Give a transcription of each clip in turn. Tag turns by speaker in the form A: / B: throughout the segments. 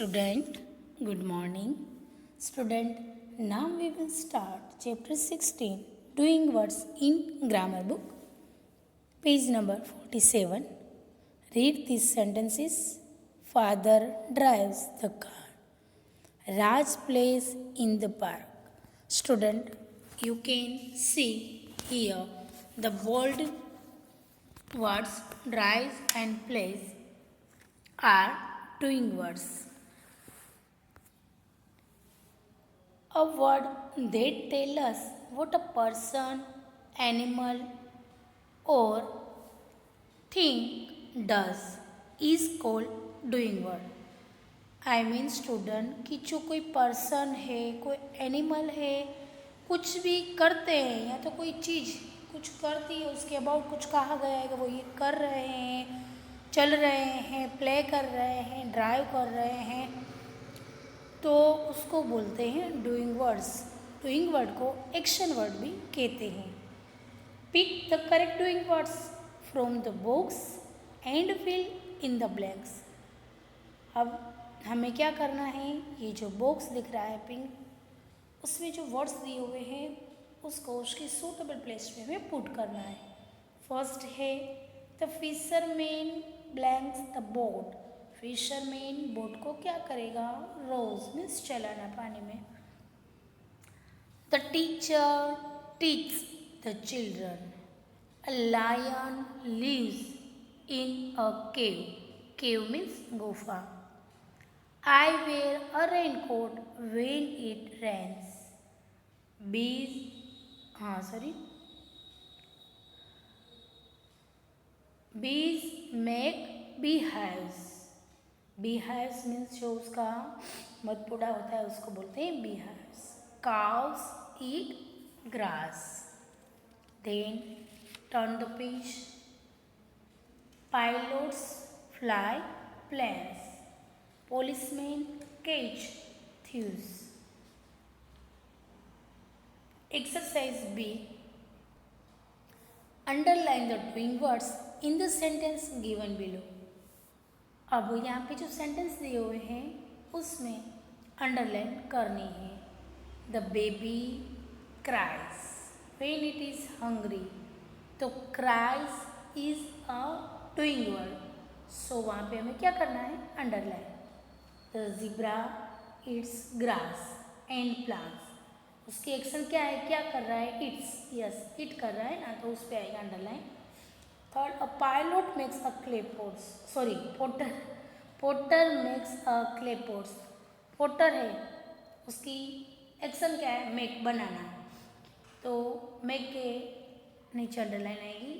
A: Student, good morning. Student, now we will start chapter 16, Doing Words in Grammar Book, page number 47. Read these sentences. Father drives the car. Raj plays in the park. Student, you can see here the bold words drives and plays are doing words. A word that tells us what a person, animal, or thing does is called doing word. I mean student कि जो कोई person है, कोई animal है, कुछ भी करते हैं या तो कोई चीज़ कुछ करती है, उसके अबाउट कुछ कहा गया है कि वो ये कर रहे हैं, चल रहे हैं, प्ले कर रहे हैं, ड्राइव कर रहे हैं, तो उसको बोलते हैं डूइंग वर्ड्स। डूइंग वर्ड को एक्शन वर्ड भी कहते हैं। Pick the correct doing words from the books and fill in the blanks. अब हमें क्या करना है, ये जो बॉक्स दिख रहा है पिंक, उसमें जो वर्ड्स दिए हुए हैं उसको उसकी सूटेबल प्लेस में हमें पुट करना है। फर्स्ट है the fisherman blanks the boat. Fisherman boat को क्या करेगा, रोज मीन्स चलाना पानी में। The teacher teach the children. A lion lives in a cave. Cave means गुफा। I wear a raincoat when it rains. Bees, Bees make beehives. Beehives means जो उसका मधुपुड़ा होता है उसको बोलते हैं beehives. Cows eat grass. Then turn the page. Pilots fly planes. Policemen catch thieves. Exercise B. Underline the doing words in the sentence given below. अब यहाँ पे जो सेंटेंस दिए हुए हैं उसमें अंडरलाइन करनी है। The baby cries when it is hungry. तो cries is a doing word, so वहाँ पे हमें क्या करना है, underline. The zebra eats grass and plants. उसकी एक्शन क्या है, क्या कर रहा है, इट्स, यस इट कर रहा है ना, तो उस पर आएगा underline. Third, a pilot makes a clay pots, sorry potter, potter makes a clay pots. Potter है, उसकी एक्शन क्या है, मेक, बनाना, तो मेक के नीचे अंडरलाइन आएगी।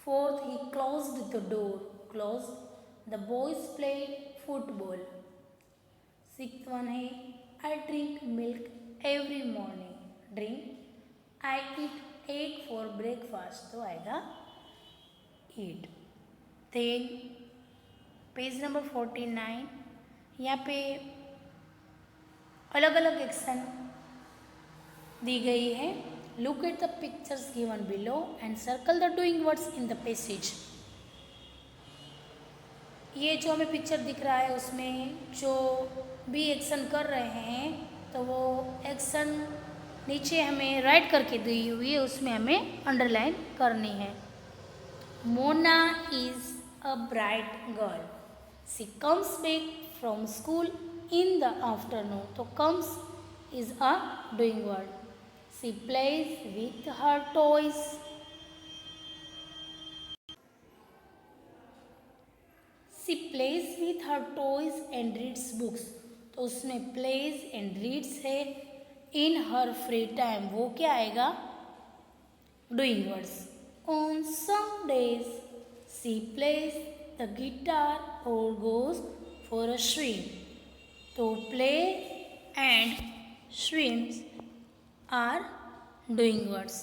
A: Fourth, he closed the door, closed. The boys played football. Sixth one है, I drink milk every morning, drink. I eat egg for breakfast, तो आएगा ईट। देन पेज नंबर 49, यहाँ पे अलग अलग एक्शन दी गई है। Look at the pictures given below and circle the doing words in the passage. ये जो हमें पिक्चर दिख रहा है उसमें जो भी एक्शन कर रहे हैं तो वो एक्शन नीचे हमें राइट करके दी हुई है, उसमें हमें अंडरलाइन करनी है। Mona is a bright girl. She comes back from school in the afternoon, तो comes is a doing word. She plays with her toys. She plays with her toys and reads books, तो उसमें plays and reads है। इन हर free time, वो क्या आएगा, doing words. On some days she plays the guitar और goes for a swim, तो play and swims are doing words.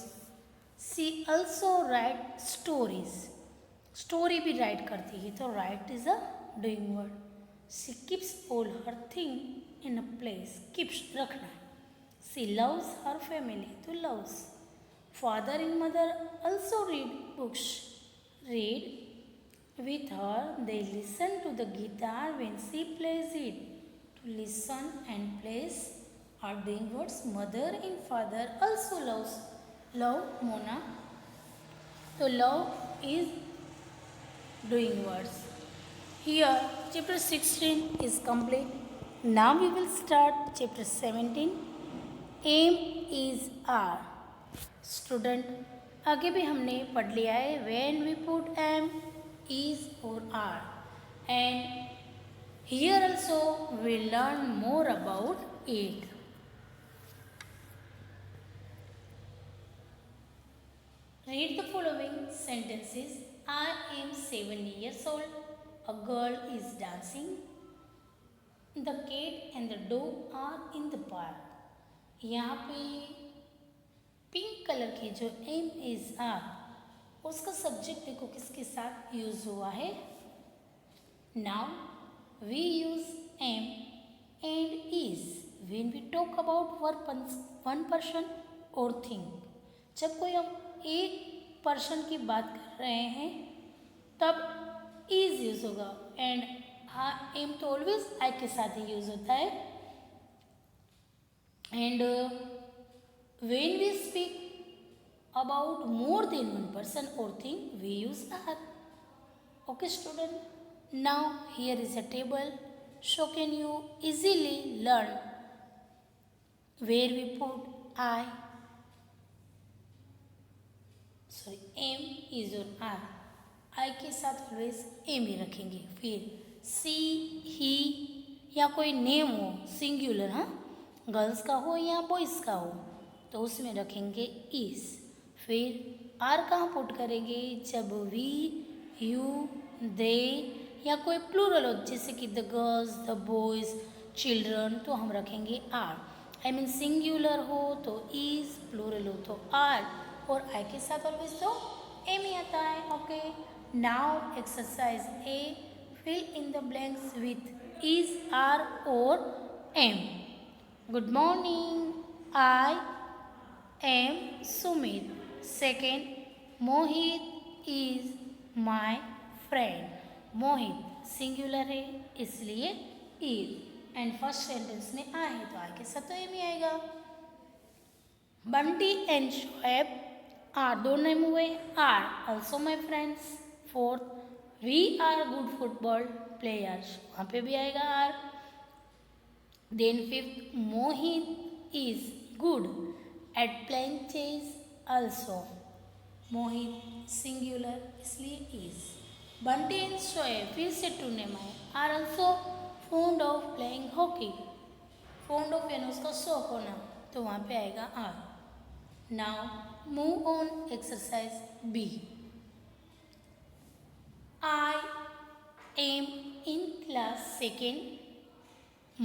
A: She also write stories, story भी write करती है, तो write is a doing word. She keeps all her thing in a place, keeps रखना। She loves her family, तो loves. Father and mother also read books, read with her. They listen to the guitar when she plays it, To listen and plays are doing words. Mother and father also love Mona. So love is doing words. Here chapter 16 is complete. Now we will start chapter 17. Aim is R. Student, आगे भी हमने पढ़ लिया है when we put am, is or are, and here also we learn more about it. Read the following sentences. I am 7 years old. A girl is dancing. The cat and the dog are in the park. यहाँ पे pink colour की जो am is are उसका subject देखो किसके साथ use हुआ है. Now we use am and is when we talk about one person और थिंग. जब कोई हम एक पर्सन की बात कर रहे हैं तब इज यूज होगा एंड एम तो ऑलवेज आई के साथ ही यूज होता है. And when we speak about more than one person or thing, we use are. Okay student, now here is a table, so can you easily learn where we put I, sorry am, is और are. I के साथ always am ही रखेंगे. फिर she, he या कोई name हो singular, हाँ girls का हो या बॉयज़ का हो तो उसमें रखेंगे इस. फिर आर कहाँ पुट करेंगे जब वी, यू, दे या कोई प्लूरल हो जैसे कि the girls, the boys, children तो हम रखेंगे आर. आई मीन सिंगुलर हो तो इज, प्लूरल हो तो आर और आई के साथ ऑलवेज तो एम ही आता है. Okay, now exercise A, fill in the blanks with is, are और am. Good morning, I am Sumit. Second, Mohit is my friend. Mohit singular है इसलिए is. एंड फर्स्ट सेंटेंस में आ है तो आ के साथ तो एम ही आएगा. बंटी एंड शोएब आर, दो नेम हुए, are also my friends. Fourth, we are good football players, वहाँ पे भी आएगा are. Then fifth, Mohit is good at playing chess also. Mohit singular इसलिए इज. बंटी एंड शोएब फिर से टू नेम आए, are also fond of playing hockey. Fond of यानी उसका शौक होना तो वहाँ पे आएगा are. Now move on exercise B. I am in class second.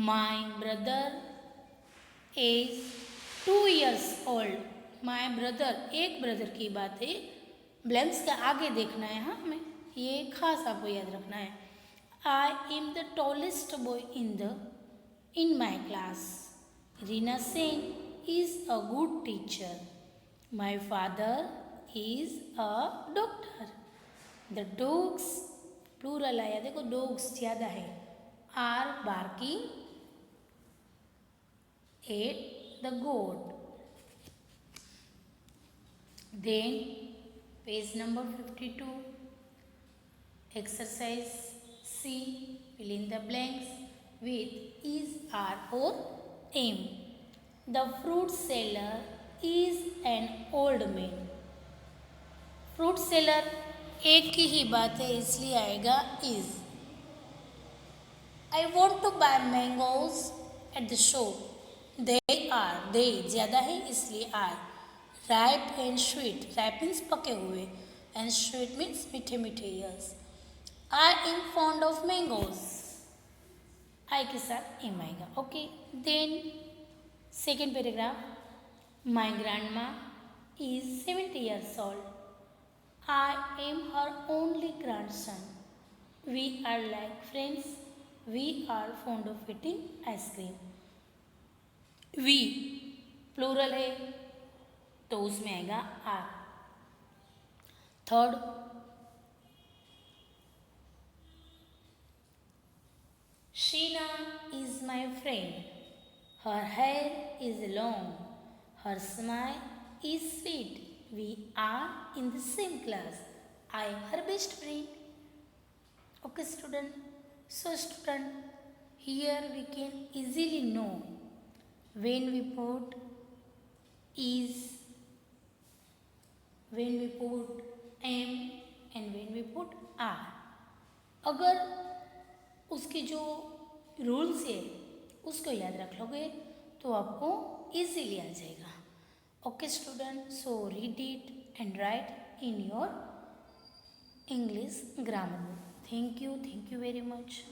A: My brother is 2 years old. My brother, एक ब्रदर की बात है, ब्लैंक्स के आगे देखना है. हाँ हमें ये खास आपको याद रखना है. I am the tallest boy in my class. Reena Sen is a good teacher. My father is a doctor. The dogs plural आया, देखो डॉग्स ज़्यादा है, are barking at the goat. Then page number 52, exercise C, fill in the blanks with is, are or am. The fruit seller is an old man. Fruit seller एक की ही बात है इसलिए आएगा is. I want to buy mangoes at the shop. They are, they ज़्यादा है इसलिए are. Ripe and sweet, ripe means पके हुए एंड स्वीट मीन्स मीठे मीठे. Yes, I am fond of mangoes, I के साथ एम आएगा. Okay, then second paragraph. My grandma is 70 years old. I am her only grandson. We are like friends. We are fond of eating ice cream. We plural है तो उसमें आएगा are. Third, Sheena is my friend. Her hair is long. Her smile is sweet. We are in the same class. I am her best friend. Okay, student. So, student, here we can easily know when we put is, when we put am and when we put are. अगर उसके जो rules है उसको याद रख लोगे तो आपको इजीली आ जाएगा. Okay student, so read it and right in your English grammar book. Thank you very much.